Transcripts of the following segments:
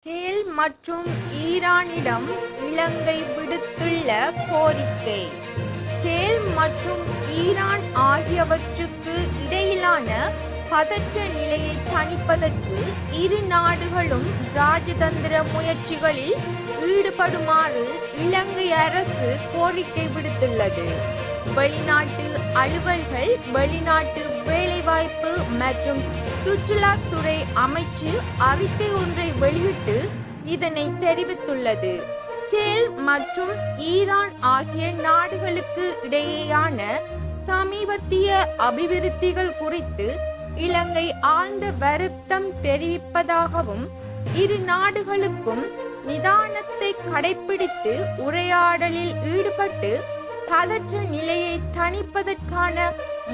Israel மற்றும் ஈரானிடம் இலங்கை விடுத்துள்ள கோரிக்கை. இஸ்ரேல் மற்றும் ஈரான் ஆகியவற்றுக்கு இடையிலான பதற்ற நிலையை தணிப்பதற்கு இரு நாடுகளும் ராஜதந்திர முயற்சிகளில் ஈடுபடுமாறு இலங்கை அரசு கோரிக்கை விடுத்துள்ளது. வெளிநாட்டு அலுவல்கள், வெளிநாட்டு வேலைவாய்ப்பு மற்றும் சுற்றுலாத்துறை அமைச்சு அறிக்கை ஒன்றை வெளியிட்டு இதனை தெரிவித்துள்ளது. இஸ்ரேல் மற்றும் ஈரான் ஆகிய நாடுகளுக்கு இடையேயான சமீபத்திய அபிவிருத்திகள் குறித்து இலங்கை ஆழ்ந்த வருத்தம் தெரிவிப்பதாகவும், இரு நாடுகளுக்கும் நிதானத்தை கடைபிடித்து உரையாடலில் ஈடுபட்டு பதற்ற நிலையை தணிப்பதற்கான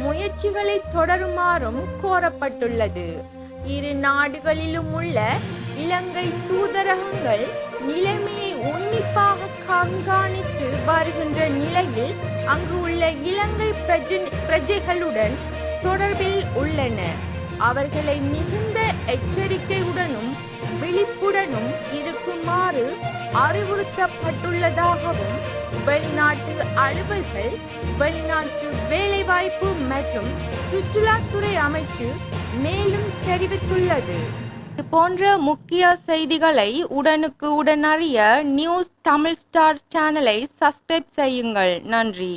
முயற்சிகளை தொடருமாறும் கோரப்பட்டுள்ளது. இரு நாடுகளிலும் உள்ள இலங்கை தூதரகங்கள் நிலைமையை உன்னிப்பாக கண்காணித்து வருகின்ற நிலையில் அங்கு உள்ள இலங்கை பிரஜைகளுடன் தொடர்பில் உள்ளன. அவர்களை மிகுந்த எச்சரிக்கையுடனும் விழிப்புடனும் இருக்குமாறு அறிவுறுத்தப்பட்டுள்ளதாகவும் வெளிநாட்டு அலுவல்கள், வெளிநாட்டு வேலைவாய்ப்பு மற்றும் சுற்றுலாத்துறை அமைச்சு மேலும் தெரிவித்துள்ளது. இது போன்ற முக்கிய செய்திகளை உடனுக்கு உடன் அறிய நியூஸ் தமிழ் ஸ்டார் சேனலை சப்ஸ்கிரைப் செய்யுங்கள். நன்றி.